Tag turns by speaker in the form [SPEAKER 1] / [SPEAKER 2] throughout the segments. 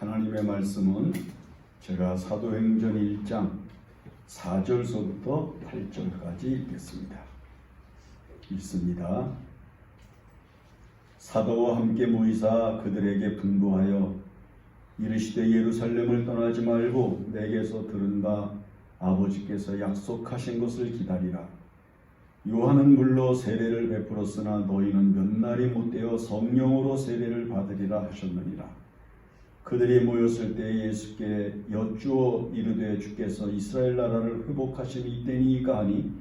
[SPEAKER 1] 하나님의 말씀은 제가 사도행전 1장 4절서부터 8절까지 읽겠습니다. 읽습니다. 사도와 함께 모이사 그들에게 분부하여 이르시되 예루살렘을 떠나지 말고 내게서 들은 바 아버지께서 약속하신 것을 기다리라. 요한은 물로 세례를 베풀었으나 너희는 몇 날이 못되어 성령으로 세례를 받으리라 하셨느니라. 그들이 모였을 때 예수께 여쭈어 이르되 주께서 이스라엘 나라를 회복하심이 이때니이까 하니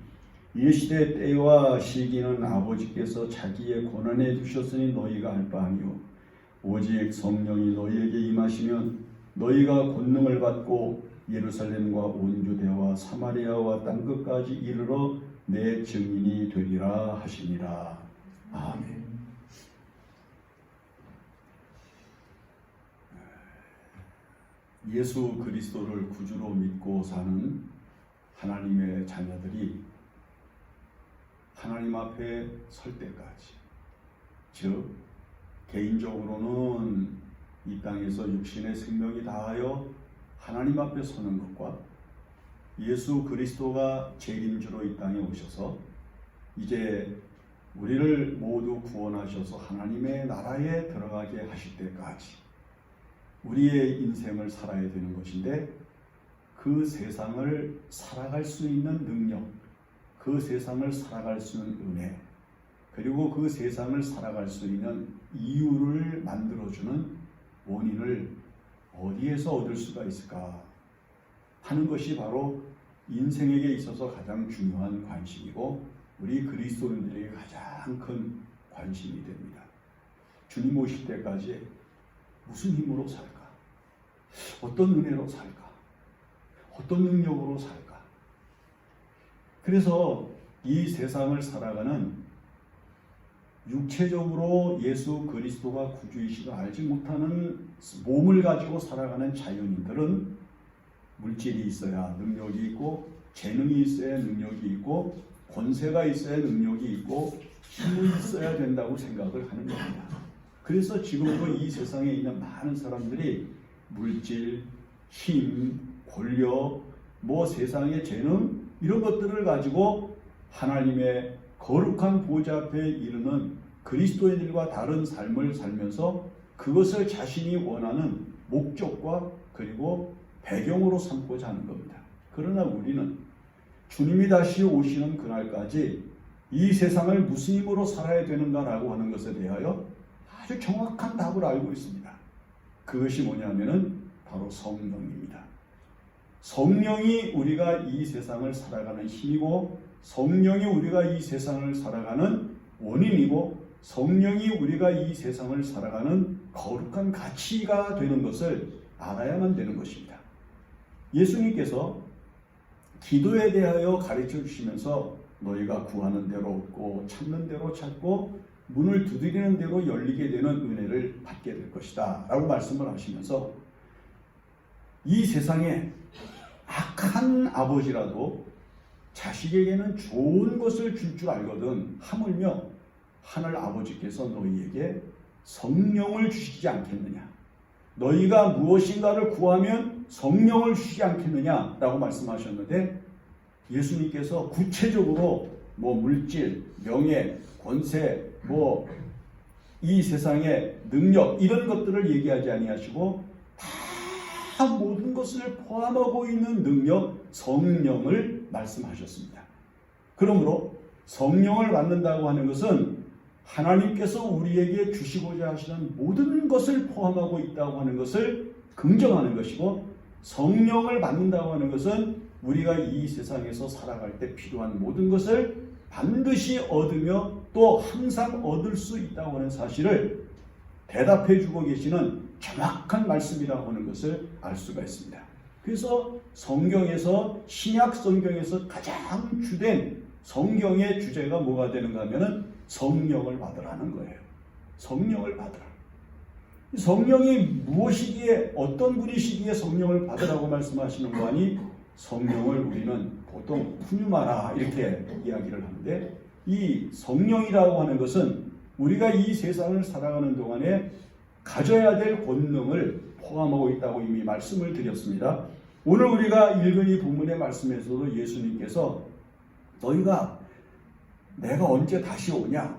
[SPEAKER 1] 이르시되 때와 시기는 아버지께서 자기의 권한에 두셨으니 너희가 알 바 아니요 오직 성령이 너희에게 임하시면 너희가 권능을 받고 예루살렘과 온 유대와 사마리아와 땅끝까지 이르러 내 증인이 되리라 하시니라. 아멘. 예수 그리스도를 구주로 믿고 사는 하나님의 자녀들이 하나님 앞에 설 때까지, 즉 개인적으로는 이 땅에서 육신의 생명이 다하여 하나님 앞에 서는 것과 예수 그리스도가 재림주로 이 땅에 오셔서 이제 우리를 모두 구원하셔서 하나님의 나라에 들어가게 하실 때까지 우리의 인생을 살아야 되는 것인데, 그 세상을 살아갈 수 있는 능력, 그 세상을 살아갈 수 있는 은혜, 그리고 그 세상을 살아갈 수 있는 이유를 만들어주는 원인을 어디에서 얻을 수가 있을까 하는 것이 바로 인생에게 있어서 가장 중요한 관심이고 우리 그리스도인들에게 가장 큰 관심이 됩니다. 주님 오실 때까지 무슨 힘으로 살까? 어떤 은혜로 살까? 어떤 능력으로 살까? 그래서 이 세상을 살아가는 육체적으로 예수 그리스도가 구주이시고 알지 못하는 몸을 가지고 살아가는 자연인들은 물질이 있어야 능력이 있고, 재능이 있어야 능력이 있고, 권세가 있어야 능력이 있고, 힘이 있어야 된다고 생각을 하는 겁니다. 그래서 지금도 이 세상에 있는 많은 사람들이 물질, 힘, 권력, 세상의 재능 이런 것들을 가지고 하나님의 거룩한 보좌 앞에 이르는 그리스도인들과 다른 삶을 살면서 그것을 자신이 원하는 목적과 그리고 배경으로 삼고자 하는 겁니다. 그러나 우리는 주님이 다시 오시는 그날까지 이 세상을 무슨 힘으로 살아야 되는가라고 하는 것에 대하여 아주 정확한 답을 알고 있습니다. 그것이 뭐냐면은 바로 성령입니다. 성령이 우리가 이 세상을 살아가는 힘이고, 성령이 우리가 이 세상을 살아가는 원인이고, 성령이 우리가 이 세상을 살아가는 거룩한 가치가 되는 것을 알아야만 되는 것입니다. 예수님께서 기도에 대하여 가르쳐 주시면서 너희가 구하는 대로 얻고 찾는 대로 찾고 문을 두드리는 대로 열리게 되는 은혜를 받게 될 것이다 라고 말씀을 하시면서, 이 세상에 악한 아버지라도 자식에게는 좋은 것을 줄 줄 알거든 하물며 하늘 아버지께서 너희에게 성령을 주시지 않겠느냐, 너희가 무엇인가를 구하면 성령을 주시지 않겠느냐 라고 말씀하셨는데, 예수님께서 구체적으로 물질, 명예, 권세, 이 세상의 능력 이런 것들을 얘기하지 아니하시고 다 모든 것을 포함하고 있는 능력, 성령을 말씀하셨습니다. 그러므로 성령을 받는다고 하는 것은 하나님께서 우리에게 주시고자 하시는 모든 것을 포함하고 있다고 하는 것을 긍정하는 것이고, 성령을 받는다고 하는 것은 우리가 이 세상에서 살아갈 때 필요한 모든 것을 반드시 얻으며 또 항상 얻을 수 있다고 하는 사실을 대답해 주고 계시는 정확한 말씀이라고 하는 것을 알 수가 있습니다. 그래서 성경에서, 신약 성경에서 가장 주된 성경의 주제가 뭐가 되는가 하면은 성령을 받으라는 거예요. 성령을 받으라. 성령이 무엇이기에, 어떤 분이시기에 성령을 받으라고 말씀하시는 거 아니? 성령을 우리는 보통 푸뉴마라 이렇게 이야기를 하는데, 이 성령이라고 하는 것은 우리가 이 세상을 살아가는 동안에 가져야 될 권능을 포함하고 있다고 이미 말씀을 드렸습니다. 오늘 우리가 읽은 이 본문의 말씀에서도 예수님께서 너희가 내가 언제 다시 오냐?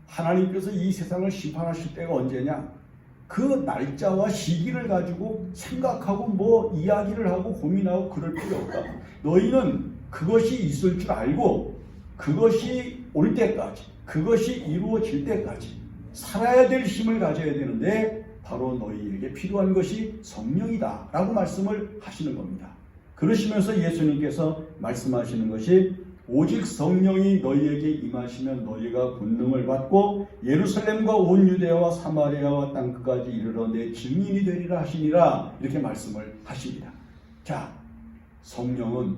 [SPEAKER 1] 하나님께서 이 세상을 심판하실 때가 언제냐? 그 날짜와 시기를 가지고 생각하고 뭐 이야기를 하고 고민하고 그럴 필요 없다. 너희는 그것이 있을 줄 알고 그것이 올 때까지, 그것이 이루어질 때까지 살아야 될 힘을 가져야 되는데 바로 너희에게 필요한 것이 성령이다 라고 말씀을 하시는 겁니다. 그러시면서 예수님께서 말씀하시는 것이 오직 성령이 너희에게 임하시면 너희가 권능을 받고 예루살렘과 온 유대와 사마리아와 땅끝까지 이르러 내 증인이 되리라 하시니라 이렇게 말씀을 하십니다. 자, 성령은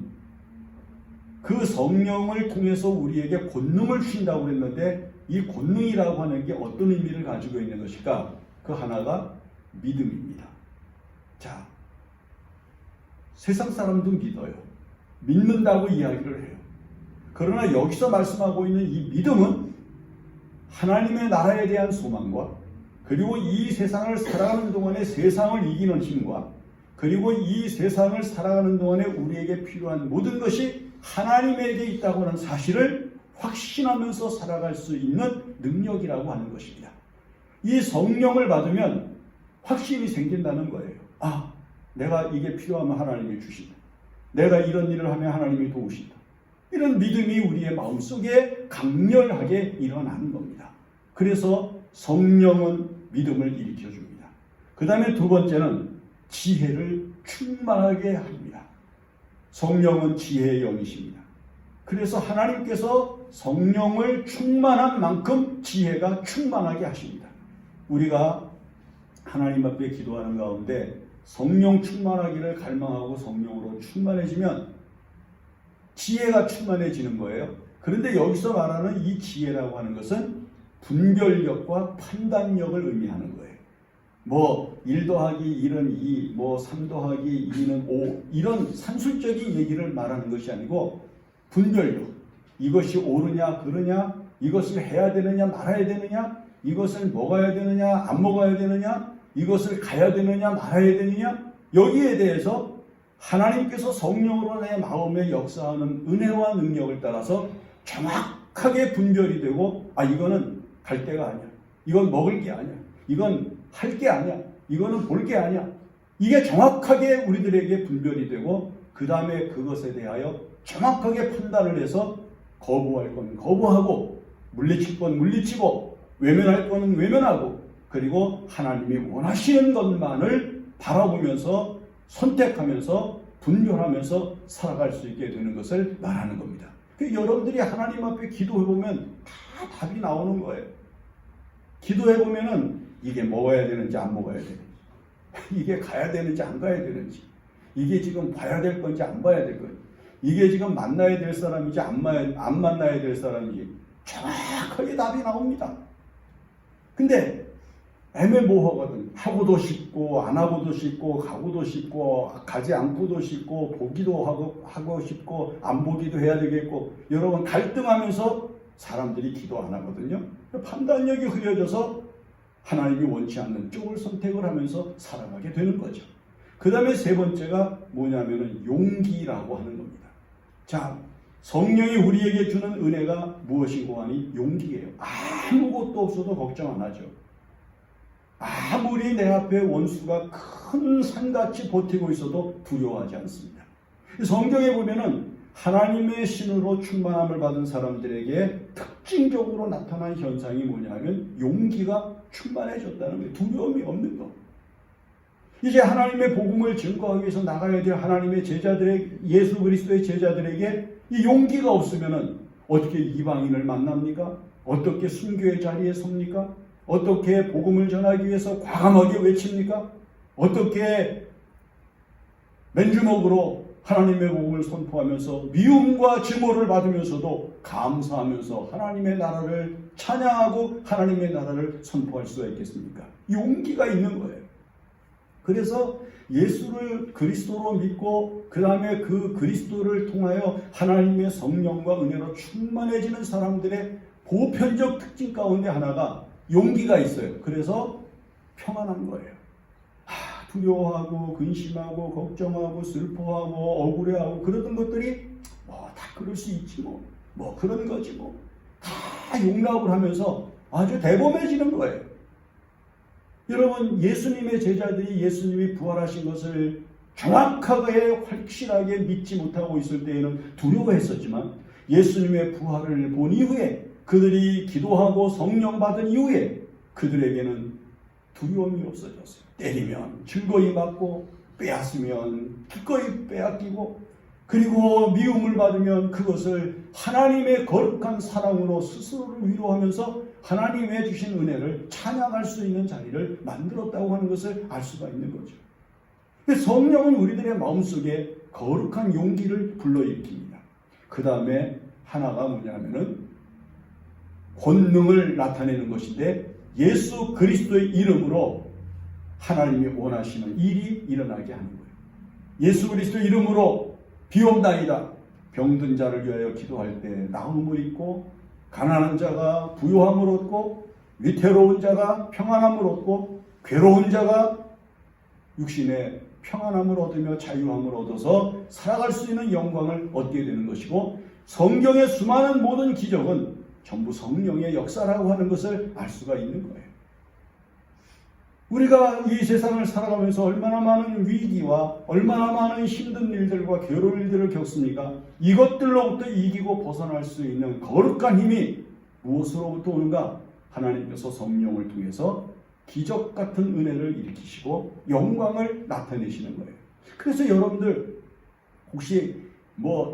[SPEAKER 1] 그 성령을 통해서 우리에게 권능을 주신다고 했는데 이 권능이라고 하는 게 어떤 의미를 가지고 있는 것일까? 그 하나가 믿음입니다. 자, 세상 사람도 믿어요. 믿는다고 이야기를 해요. 그러나 여기서 말씀하고 있는 이 믿음은 하나님의 나라에 대한 소망과 그리고 이 세상을 살아가는 동안에 세상을 이기는 힘과 그리고 이 세상을 살아가는 동안에 우리에게 필요한 모든 것이 하나님에게 있다고 하는 사실을 확신하면서 살아갈 수 있는 능력이라고 하는 것입니다. 이 성령을 받으면 확신이 생긴다는 거예요. 아, 내가 이게 필요하면 하나님이 주신다. 내가 이런 일을 하면 하나님이 도우신다. 이런 믿음이 우리의 마음속에 강렬하게 일어나는 겁니다. 그래서 성령은 믿음을 일으켜줍니다. 그 다음에 두 번째는 지혜를 충만하게 합니다. 성령은 지혜의 영이십니다. 그래서 하나님께서 성령을 충만한 만큼 지혜가 충만하게 하십니다. 우리가 하나님 앞에 기도하는 가운데 성령 충만하기를 갈망하고 성령으로 충만해지면 지혜가 충만해지는 거예요. 그런데 여기서 말하는 이 지혜라고 하는 것은 분별력과 판단력을 의미하는 거예요. 뭐 1 더하기 1은 2, 뭐 3 더하기 2는 5 이런 산술적인 얘기를 말하는 것이 아니고 분별력. 이것이 옳으냐 그르냐, 이것을 해야 되느냐 말아야 되느냐, 이것을 먹어야 되느냐 안 먹어야 되느냐, 이것을 가야 되느냐 말아야 되느냐, 여기에 대해서 하나님께서 성령으로 내 마음에 역사하는 은혜와 능력을 따라서 정확하게 분별이 되고, 아, 이거는 갈 데가 아니야, 이건 먹을 게 아니야, 이건 할 게 아니야, 이거는 볼 게 아니야, 이게 정확하게 우리들에게 분별이 되고 그 다음에 그것에 대하여 정확하게 판단을 해서 거부할 건 거부하고 물리칠 건 물리치고 외면할 건 외면하고 그리고 하나님이 원하시는 것만을 바라보면서 선택하면서 분별하면서 살아갈 수 있게 되는 것을 말하는 겁니다. 여러분들이 하나님 앞에 기도해보면 다 답이 나오는 거예요. 기도해보면은 이게 먹어야 되는지 안 먹어야 되는지, 이게 가야 되는지 안 가야 되는지, 이게 지금 봐야 될 건지 안 봐야 될 건지, 이게 지금 만나야 될 사람인지 안 만나야 될 사람인지 정확하게 답이 나옵니다. 근데 애매모호하거든. 하고도 싶고 안 하고도 싶고 가고도 싶고 가지 않고도 싶고 보기도 하고 싶고 안 보기도 해야 되겠고, 여러분 갈등하면서 사람들이 기도 안 하거든요. 판단력이 흐려져서 하나님이 원치 않는 쪽을 선택을 하면서 살아가게 되는 거죠. 그 다음에 세 번째가 뭐냐면은 용기라고 하는 겁니다. 자, 성령이 우리에게 주는 은혜가 무엇이고 하니 용기예요. 아무것도 없어도 걱정 안 하죠. 아무리 내 앞에 원수가 큰 산같이 버티고 있어도 두려워하지 않습니다. 성경에 보면은 하나님의 신으로 충만함을 받은 사람들에게 특징적으로 나타난 현상이 뭐냐면 용기가 충만해졌다는 거예요. 두려움이 없는 거. 이제 하나님의 복음을 증거하기 위해서 나가야 될 하나님의 제자들에게, 예수 그리스도의 제자들에게 이 용기가 없으면은 어떻게 이방인을 만납니까? 어떻게 순교의 자리에 섭니까? 어떻게 복음을 전하기 위해서 과감하게 외칩니까? 어떻게 맨주먹으로 하나님의 복음을 선포하면서 미움과 증오를 받으면서도 감사하면서 하나님의 나라를 찬양하고 하나님의 나라를 선포할 수가 있겠습니까? 용기가 있는 거예요. 그래서 예수를 그리스도로 믿고 그 다음에 그 그리스도를 통하여 하나님의 성령과 은혜로 충만해지는 사람들의 보편적 특징 가운데 하나가 용기가 있어요. 그래서 평안한 거예요. 두려워하고 근심하고 걱정하고 슬퍼하고 억울해하고 그러던 것들이 다 그럴 수 있지 뭐 그런 거지 다 용납을 하면서 아주 대범해지는 거예요. 여러분, 예수님의 제자들이 예수님이 부활하신 것을 정확하게 확실하게 믿지 못하고 있을 때에는 두려워했었지만 예수님의 부활을 본 이후에 그들이 기도하고 성령 받은 이후에 그들에게는 두려움이 없어졌어요. 때리면 즐거이 맞고 빼앗으면 기꺼이 빼앗기고 그리고 미움을 받으면 그것을 하나님의 거룩한 사랑으로 스스로를 위로하면서 하나님의 주신 은혜를 찬양할 수 있는 자리를 만들었다고 하는 것을 알 수가 있는 거죠. 성령은 우리들의 마음속에 거룩한 용기를 불러일으킵니다. 그 다음에 하나가 뭐냐면은 권능을 나타내는 것인데 예수 그리스도의 이름으로 하나님이 원하시는 일이 일어나게 하는 거예요. 예수 그리스도의 이름으로 비옵나이다. 병든 자를 위하여 기도할 때 나음을 입고 가난한 자가 부요함을 얻고 위태로운 자가 평안함을 얻고 괴로운 자가 육신의 평안함을 얻으며 자유함을 얻어서 살아갈 수 있는 영광을 얻게 되는 것이고 성경의 수많은 모든 기적은 전부 성령의 역사라고 하는 것을 알 수가 있는 거예요. 우리가 이 세상을 살아가면서 얼마나 많은 위기와 얼마나 많은 힘든 일들과 괴로운 일들을 겪습니까? 이것들로부터 이기고 벗어날 수 있는 거룩한 힘이 무엇으로부터 오는가? 하나님께서 성령을 통해서 기적 같은 은혜를 일으키시고 영광을 나타내시는 거예요. 그래서 여러분들 혹시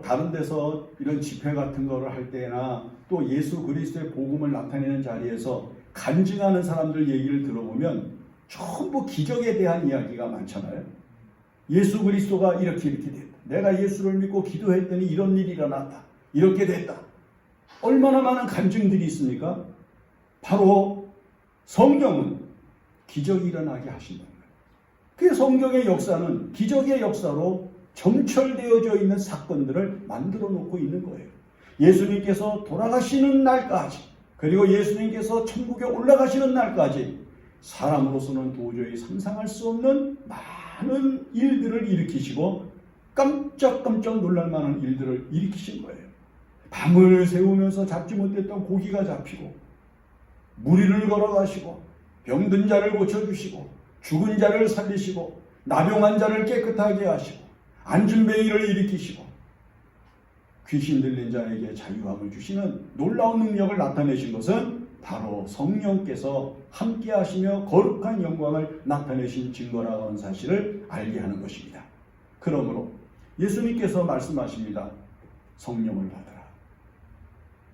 [SPEAKER 1] 다른 데서 이런 집회 같은 거를 할 때나 또 예수 그리스도의 복음을 나타내는 자리에서 간증하는 사람들 얘기를 들어보면 전부 기적에 대한 이야기가 많잖아요. 예수 그리스도가 이렇게 됐다. 내가 예수를 믿고 기도했더니 이런 일이 일어났다. 이렇게 됐다. 얼마나 많은 간증들이 있습니까? 바로 성령은 기적이 일어나게 하신다는 거예요. 그 성경의 역사는 기적의 역사로 점철되어져 있는 사건들을 만들어 놓고 있는 거예요. 예수님께서 돌아가시는 날까지 그리고 예수님께서 천국에 올라가시는 날까지 사람으로서는 도저히 상상할 수 없는 많은 일들을 일으키시고 깜짝깜짝 놀랄 만한 일들을 일으키신 거예요. 밤을 새우면서 잡지 못했던 고기가 잡히고 무리를 걸어가시고 병든 자를 고쳐주시고 죽은 자를 살리시고 나병한 자를 깨끗하게 하시고 안진뱅이를 일으키시고 귀신 들린 자에게 자유함을 주시는 놀라운 능력을 나타내신 것은 바로 성령께서 함께 하시며 거룩한 영광을 나타내신 증거라고 하는 사실을 알게 하는 것입니다. 그러므로 예수님께서 말씀하십니다. 성령을 받으라.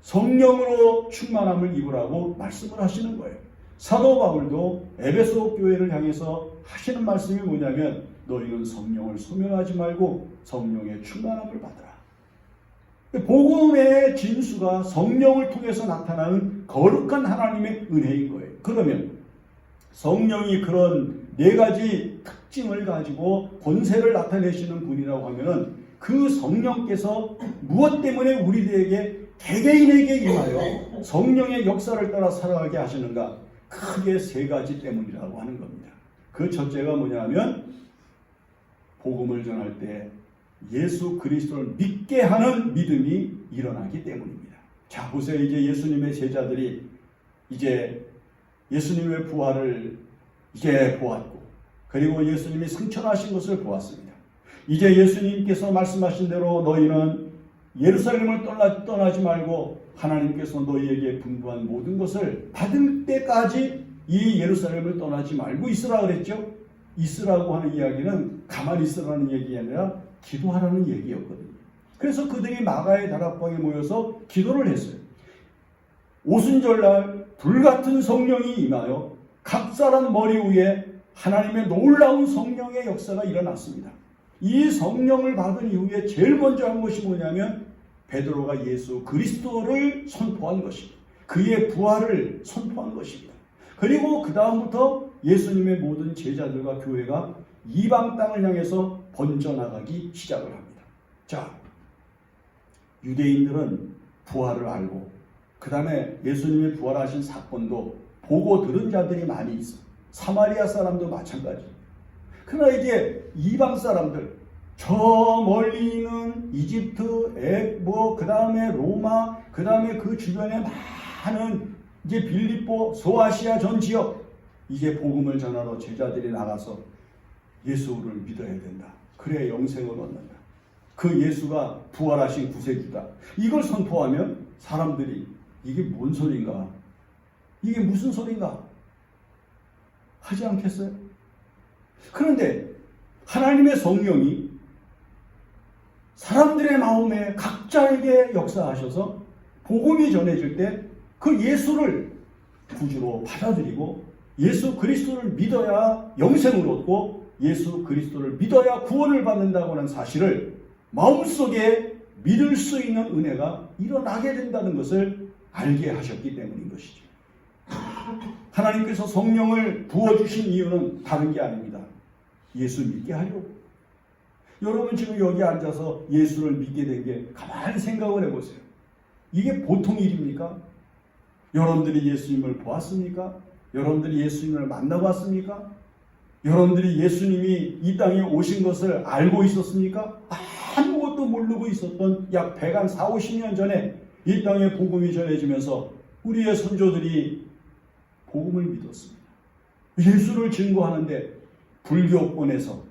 [SPEAKER 1] 성령으로 충만함을 입으라고 말씀을 하시는 거예요. 사도 바울도 에베소 교회를 향해서 하시는 말씀이 뭐냐면 너희는 성령을 소멸하지 말고 성령의 충만함을 받으라. 복음의 진수가 성령을 통해서 나타나는 거룩한 하나님의 은혜인 거예요. 그러면 성령이 그런 네 가지 특징을 가지고 권세를 나타내시는 분이라고 하면은 그 성령께서 무엇 때문에 우리들에게 개개인에게 임하여 성령의 역사를 따라 살아가게 하시는가? 크게 세 가지 때문이라고 하는 겁니다. 그 첫째가 뭐냐면 복음을 전할 때 예수 그리스도를 믿게 하는 믿음이 일어나기 때문입니다. 자, 보세요. 이제 예수님의 제자들이 이제 예수님의 부활을 이제 보았고 그리고 예수님이 승천하신 것을 보았습니다. 이제 예수님께서 말씀하신 대로 너희는 예루살렘을 떠나지 말고 하나님께서 너희에게 분부한 모든 것을 받을 때까지 이 예루살렘을 떠나지 말고 있으라 그랬죠. 있으라고 하는 이야기는 가만히 있으라는 얘기가 아니라 기도하라는 얘기였거든요. 그래서 그들이 마가의 다락방에 모여서 기도를 했어요. 오순절날 불같은 성령이 임하여 각 사람 머리 위에 하나님의 놀라운 성령의 역사가 일어났습니다. 이 성령을 받은 이후에 제일 먼저 한 것이 뭐냐면 베드로가 예수 그리스도를 선포한 것입니다. 그의 부활을 선포한 것입니다. 그리고 그 다음부터 예수님의 모든 제자들과 교회가 이방 땅을 향해서 번져나가기 시작을 합니다. 자, 유대인들은 부활을 알고 그 다음에 예수님이 부활하신 사건도 보고 들은 자들이 많이 있어. 사마리아 사람도 마찬가지. 그러나 이제 이방 사람들, 저 멀리 있는 이집트, 그 다음에 로마, 그 다음에 그 주변에 많은 이제 빌립보, 소아시아 전 지역, 이제 복음을 전하러 제자들이 나가서 예수를 믿어야 된다. 그래야 영생을 얻는다. 그 예수가 부활하신 구세주다. 이걸 선포하면 사람들이 이게 뭔 소린가? 이게 무슨 소린가? 하지 않겠어요? 그런데 하나님의 성령이 사람들의 마음에 각자에게 역사하셔서 복음이 전해질 때 그 예수를 구주로 받아들이고 예수 그리스도를 믿어야 영생을 얻고 예수 그리스도를 믿어야 구원을 받는다고 하는 사실을 마음속에 믿을 수 있는 은혜가 일어나게 된다는 것을 알게 하셨기 때문인 것이죠. 하나님께서 성령을 부어주신 이유는 다른 게 아닙니다. 예수 믿게 하려고. 여러분 지금 여기 앉아서 예수를 믿게 된 게 가만히 생각을 해보세요. 이게 보통 일입니까? 여러분들이 예수님을 보았습니까? 여러분들이 예수님을 만나봤습니까? 여러분들이 예수님이 이 땅에 오신 것을 알고 있었습니까? 아무것도 모르고 있었던 약 140-50년 전에 이 땅에 복음이 전해지면서 우리의 선조들이 복음을 믿었습니다. 예수를 증거하는데 불교권에서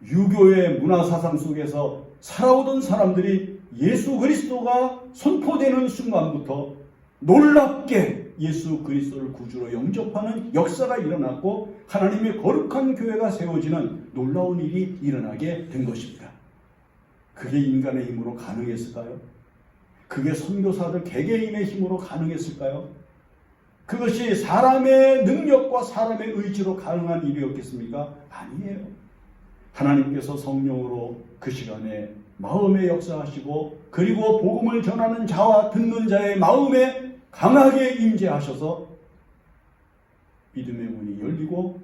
[SPEAKER 1] 유교의 문화사상 속에서 살아오던 사람들이 예수 그리스도가 선포되는 순간부터 놀랍게 예수 그리스도를 구주로 영접하는 역사가 일어났고 하나님의 거룩한 교회가 세워지는 놀라운 일이 일어나게 된 것입니다. 그게 인간의 힘으로 가능했을까요? 그게 선교사들 개개인의 힘으로 가능했을까요? 그것이 사람의 능력과 사람의 의지로 가능한 일이었겠습니까? 아니에요. 하나님께서 성령으로 그 시간에 마음에 역사하시고 그리고 복음을 전하는 자와 듣는 자의 마음에 강하게 임재하셔서 믿음의 문이 열리고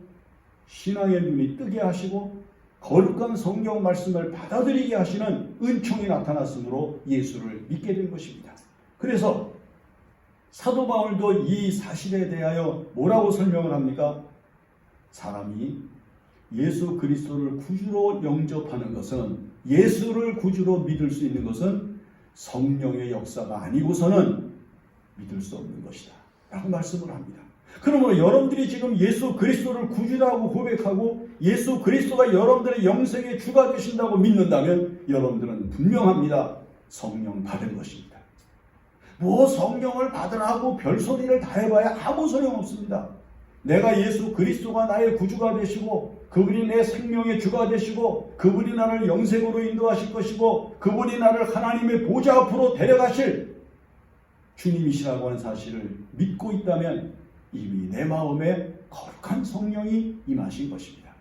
[SPEAKER 1] 신앙의 눈이 뜨게 하시고 거룩한 성경 말씀을 받아들이게 하시는 은총이 나타났으므로 예수를 믿게 된 것입니다. 그래서 사도 바울도 이 사실에 대하여 뭐라고 설명을 합니까? 사람이 예수 그리스도를 구주로 영접하는 것은, 예수를 구주로 믿을 수 있는 것은 성령의 역사가 아니고서는 믿을 수 없는 것이다 라고 말씀을 합니다. 그러므로 여러분들이 지금 예수 그리스도를 구주라고 고백하고 예수 그리스도가 여러분들의 영생의 주가 되신다고 믿는다면 여러분들은 분명합니다. 성령 받은 것입니다. 뭐 성령을 받으라고 별소리를 다 해봐야 아무 소용없습니다. 내가 예수 그리스도가 나의 구주가 되시고 그분이 내 생명의 주가 되시고 그분이 나를 영생으로 인도하실 것이고 그분이 나를 하나님의 보좌 앞으로 데려가실 주님이시라고 하는 사실을 믿고 있다면 이미 내 마음에 거룩한 성령이 임하신 것입니다.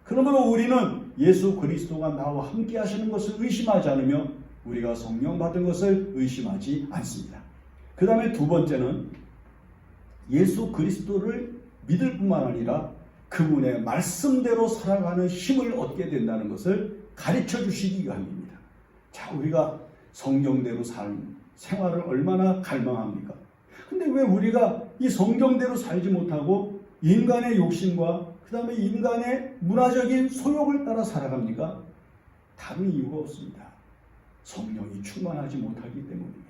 [SPEAKER 1] 그러므로 우리는 예수 그리스도가 나와 함께 하시는 것을 의심하지 않으며 우리가 성령 받은 것을 의심하지 않습니다. 그 다음에 두 번째는 예수 그리스도를 믿을 뿐만 아니라 그분의 말씀대로 살아가는 힘을 얻게 된다는 것을 가르쳐 주시기 위함입니다. 자, 우리가 성경대로 생활을 얼마나 갈망합니까? 근데 왜 우리가 이 성경대로 살지 못하고 인간의 욕심과 그 다음에 인간의 문화적인 소욕을 따라 살아갑니까? 다른 이유가 없습니다. 성령이 충만하지 못하기 때문입니다.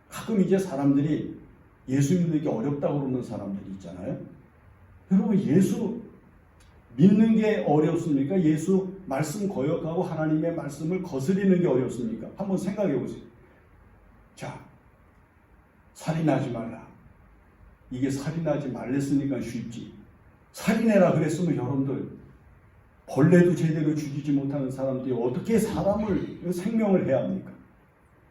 [SPEAKER 1] 가끔 이제 사람들이 예수 믿는 게 어렵다고 그러는 사람들이 있잖아요. 여러분 예수 믿는 게 어렵습니까? 예수 말씀 거역하고 하나님의 말씀을 거스리는 게 어렵습니까? 한번 생각해 보세요. 자, 살인하지 말라. 이게 살인하지 말랬으니까 쉽지. 살인해라 그랬으면 여러분들 벌레도 제대로 죽이지 못하는 사람들이 어떻게 사람을 생명을 해야 합니까?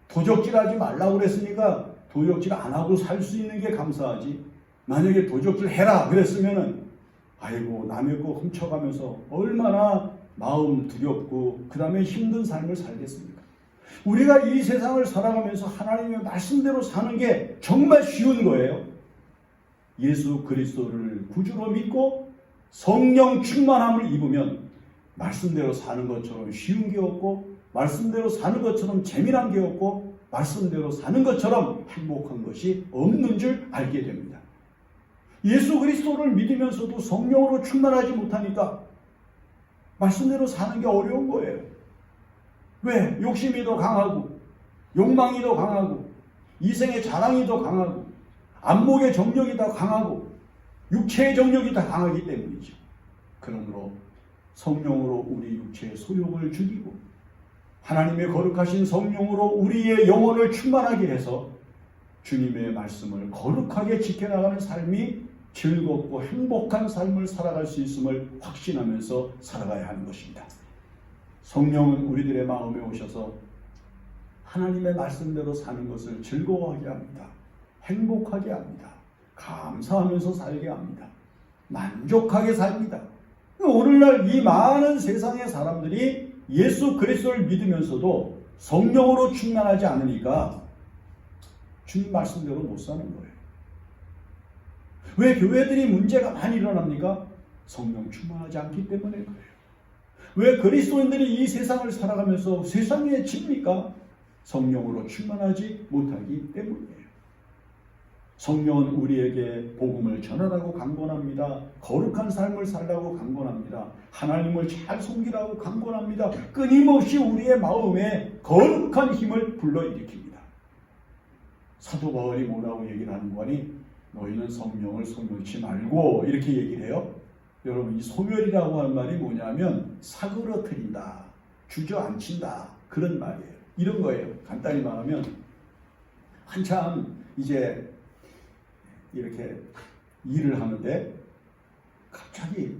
[SPEAKER 1] 도적질하지 말라고 그랬으니까 도적질 안 하고 살 수 있는 게 감사하지. 만약에 도적질 해라 그랬으면은 아이고 남의 거 훔쳐가면서 얼마나 마음 두렵고 그 다음에 힘든 삶을 살겠습니까? 우리가 이 세상을 살아가면서 하나님의 말씀대로 사는 게 정말 쉬운 거예요. 예수 그리스도를 구주로 믿고 성령 충만함을 입으면 말씀대로 사는 것처럼 쉬운 게 없고 말씀대로 사는 것처럼 재미난 게 없고 말씀대로 사는 것처럼 행복한 것이 없는 줄 알게 됩니다. 예수 그리스도를 믿으면서도 성령으로 충만하지 못하니까 말씀대로 사는 게 어려운 거예요. 왜? 욕심이 더 강하고 욕망이 더 강하고 이생의 자랑이 더 강하고 안목의 정력이 더 강하고 육체의 정력이 더 강하기 때문이죠. 그러므로 성령으로 우리 육체의 소욕을 죽이고 하나님의 거룩하신 성령으로 우리의 영혼을 충만하게 해서 주님의 말씀을 거룩하게 지켜나가는 삶이 즐겁고 행복한 삶을 살아갈 수 있음을 확신하면서 살아가야 하는 것입니다. 성령은 우리들의 마음에 오셔서 하나님의 말씀대로 사는 것을 즐거워하게 합니다. 행복하게 합니다. 감사하면서 살게 합니다. 만족하게 삽니다. 오늘날 이 많은 세상의 사람들이 예수 그리스도를 믿으면서도 성령으로 충만하지 않으니까 주님 말씀대로 못 사는 거예요. 왜 교회들이 문제가 많이 일어납니까? 성령 충만하지 않기 때문에 그래요. 왜 그리스도인들이 이 세상을 살아가면서 세상에 집니까? 성령으로 충만하지 못하기 때문이에요. 성령은 우리에게 복음을 전하라고 강권합니다. 거룩한 삶을 살라고 강권합니다. 하나님을 잘 섬기라고 강권합니다. 끊임없이 우리의 마음에 거룩한 힘을 불러일으킵니다. 사도 바울이 뭐라고 얘기를 하는 거니? 너희는 성령을 소멸치 말고 이렇게 얘기를 해요. 여러분, 이 소멸이라고 하는 말이 뭐냐면 사그러뜨린다, 주저앉힌다, 그런 말이에요. 이런 거예요. 간단히 말하면 한참 이제 이렇게 일을 하는데 갑자기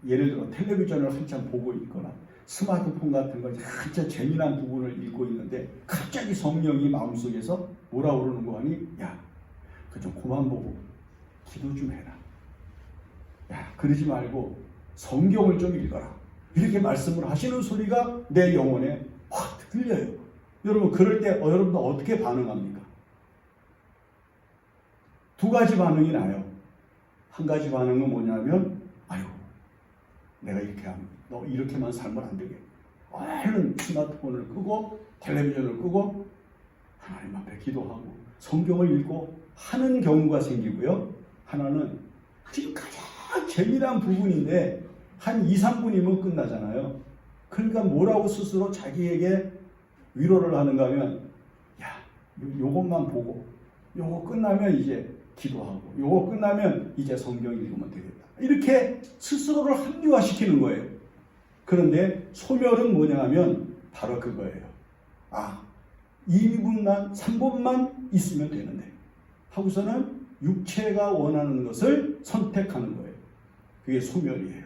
[SPEAKER 1] 예를 들어 텔레비전을 한참 보고 있거나 스마트폰 같은 거 한참 재미난 부분을 읽고 있는데 갑자기 성령이 마음속에서 뭐라 그러는 거 하니? 야, 그 좀 그만 보고 기도 좀 해라. 야, 그러지 말고 성경을 좀 읽어라. 이렇게 말씀을 하시는 소리가 내 영혼에 확 들려요. 여러분, 그럴 때 여러분도 어떻게 반응합니까? 두 가지 반응이 나요. 한 가지 반응은 뭐냐면, 아유, 내가 이렇게 하면 너 이렇게만 살면 안 되게. 얼른 스마트폰을 끄고 텔레비전을 끄고 하나님 앞에 기도하고 성경을 읽고 하는 경우가 생기고요. 하나는 지금 가장 재미난 부분인데 한 2, 3분이면 끝나잖아요. 그러니까 뭐라고 스스로 자기에게 위로를 하는가 하면, 야, 요것만 보고 요거 끝나면 이제 기도하고 요거 끝나면 이제 성경 읽으면 되겠다. 이렇게 스스로를 합리화시키는 거예요. 그런데 소멸은 뭐냐 하면 바로 그거예요. 아, 2분만 3분만 있으면 되는데 하고서는 육체가 원하는 것을 선택하는 거예요. 그게 소멸이에요.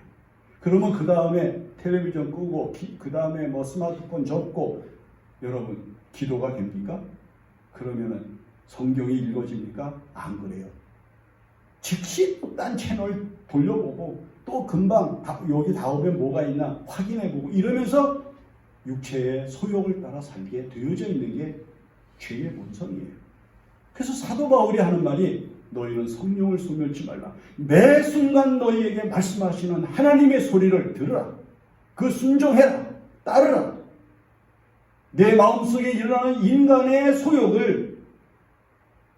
[SPEAKER 1] 그러면 그 다음에 텔레비전 끄고 그 다음에 뭐 스마트폰 접고 여러분 기도가 됩니까? 그러면은 성경이 읽어집니까? 안 그래요. 즉시 또 딴 채널 돌려보고 또 금방 여기 다음에 뭐가 있나 확인해보고 이러면서 육체의 소욕을 따라 살게 되어져 있는 게 죄의 본성이에요. 그래서 사도 바울이 하는 말이 너희는 성령을 소멸치 말라. 매 순간 너희에게 말씀하시는 하나님의 소리를 들으라. 그 순종해라. 따르라. 내 마음속에 일어나는 인간의 소욕을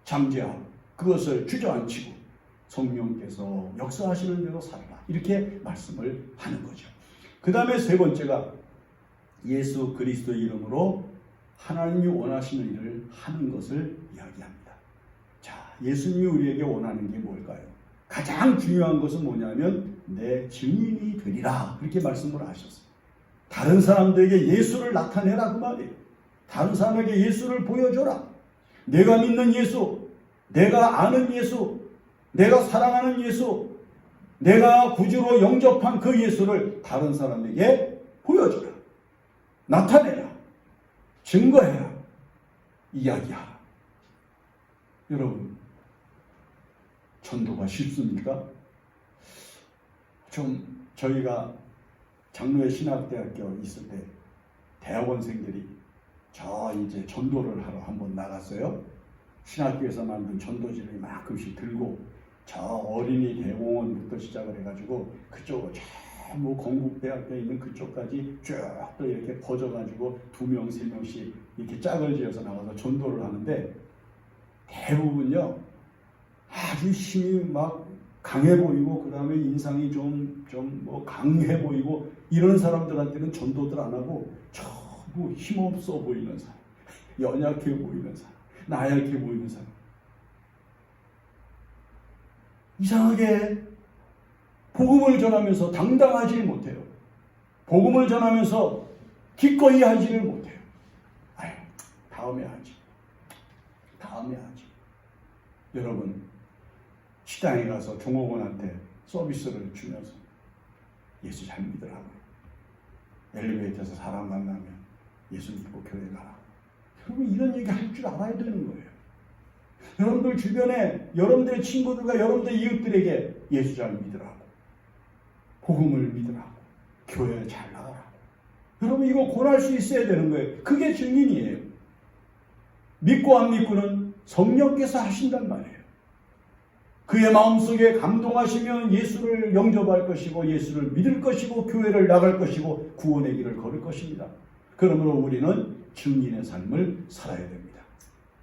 [SPEAKER 1] 잠재하고 그것을 주저앉히고 성령께서 역사하시는 대로 살아라. 이렇게 말씀을 하는 거죠. 그 다음에 세 번째가 예수 그리스도의 이름으로 하나님이 원하시는 일을 하는 것을 이야기합니다. 자, 예수님이 우리에게 원하는 게 뭘까요? 가장 중요한 것은 뭐냐면 내 증인이 되리라. 그렇게 말씀을 하셨어요. 다른 사람들에게 예수를 나타내라 그 말이에요. 다른 사람에게 예수를 보여줘라. 내가 믿는 예수, 내가 아는 예수, 내가 사랑하는 예수, 내가 구주로 영접한 그 예수를 다른 사람에게 보여줘라. 나타내라. 증거해라. 이야기하라. 여러분, 전도가 쉽습니까? 좀 저희가 장로회 신학대학교 있을 때 대학원생들이 저 이제 전도를 하러 한번 나갔어요. 신학교에서 만든 전도지를 이만큼씩 들고 저 어린이 대공원부터 시작을 해가지고 그쪽으로 전부 건국대학교에 있는 그쪽까지 쭉 또 이렇게 퍼져가지고 2명, 3명씩 이렇게 짝을 지어서 나가서 전도를 하는데 대부분요 아주 힘이 막 강해 보이고 그 다음에 인상이 좀 뭐 강해 보이고 이런 사람들한테는 전도들 안 하고 전부 힘없어 보이는 사람, 연약해 보이는 사람, 나약해 보이는 사람. 이상하게 복음을 전하면서 당당하지 못해요. 복음을 전하면서 기꺼이 하지를 못해요. 아유, 다음에 하지. 다음에 하지. 여러분, 시장에 가서 종업원한테 서비스를 주면서 예수 잘 믿으라고. 엘리베이터에서 사람 만나면 예수 믿고 교회 가라. 여러분, 이런 얘기 할 줄 알아야 되는 거예요. 여러분들 주변에 여러분들의 친구들과 여러분들의 이웃들에게 예수 잘 믿으라고, 복음을 믿으라고, 교회 잘 나가라고. 여러분, 이거 권할 수 있어야 되는 거예요. 그게 증인이에요. 믿고 안 믿고는 성령께서 하신단 말이에요. 그의 마음속에 감동하시면 예수를 영접할 것이고, 예수를 믿을 것이고, 교회를 나갈 것이고, 구원의 길을 걸을 것입니다. 그러므로 우리는 증인의 삶을 살아야 됩니다.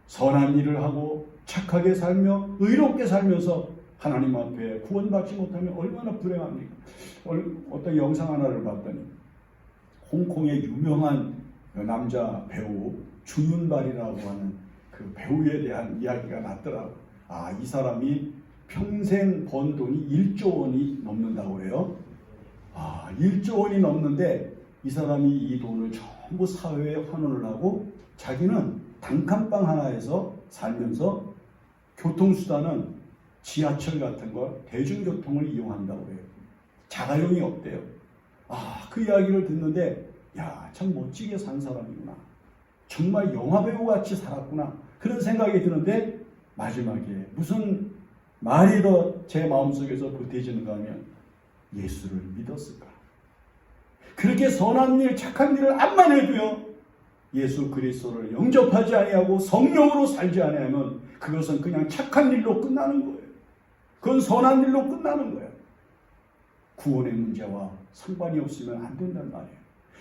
[SPEAKER 1] 선한 일을 하고 착하게 살며 의롭게 살면서 하나님 앞에 구원받지 못하면 얼마나 불행합니까? 어떤 영상 하나를 봤더니 홍콩의 유명한 남자 배우 주윤발이라고 하는 그 배우에 대한 이야기가 났더라고요. 아, 이 사람이 평생 번 돈이 1조 원이 넘는다고 그래요. 아, 1조 원이 넘는데 이 사람이 이 돈을 전부 사회에 환원을 하고 자기는 단칸방 하나에서 살면서 교통수단은 지하철 같은 거 대중교통을 이용한다고 해요. 자가용이 없대요. 아, 그 이야기를 듣는데 야, 참 멋지게 산 사람이구나. 정말 영화배우 같이 살았구나. 그런 생각이 드는데 마지막에 무슨 말이 더 제 마음속에서 보태지는가 하면 예수를 믿었을까. 그렇게 선한 일, 착한 일을 암만 해도요, 예수 그리스도를 영접하지 아니하고 성령으로 살지 아니하면 그것은 그냥 착한 일로 끝나는 거예요. 그건 선한 일로 끝나는 거예요. 구원의 문제와 상관이 없으면 안 된단 말이에요.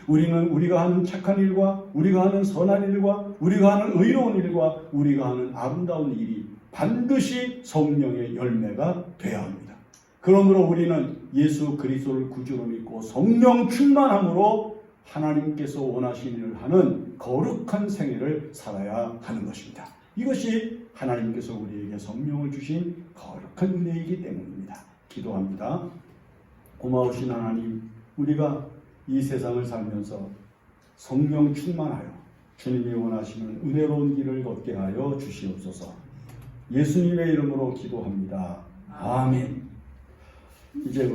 [SPEAKER 1] 우리는 우리가 하는 착한 일과 우리가 하는 선한 일과 우리가 하는 의로운 일과 우리가 하는 아름다운 일이 반드시 성령의 열매가 되어야 합니다. 그러므로 우리는 예수 그리스도를 구주로 믿고 성령 충만함으로 하나님께서 원하시는 일을 하는 거룩한 생애를 살아야 하는 것입니다. 이것이 하나님께서 우리에게 성령을 주신 거룩한 은혜이기 때문입니다. 기도합니다. 고마우신 하나님, 우리가 이 세상을 살면서 성령 충만하여 주님이 원하시는 은혜로운 길을 걷게 하여 주시옵소서. 예수님의 이름으로 기도합니다. 아멘. 이제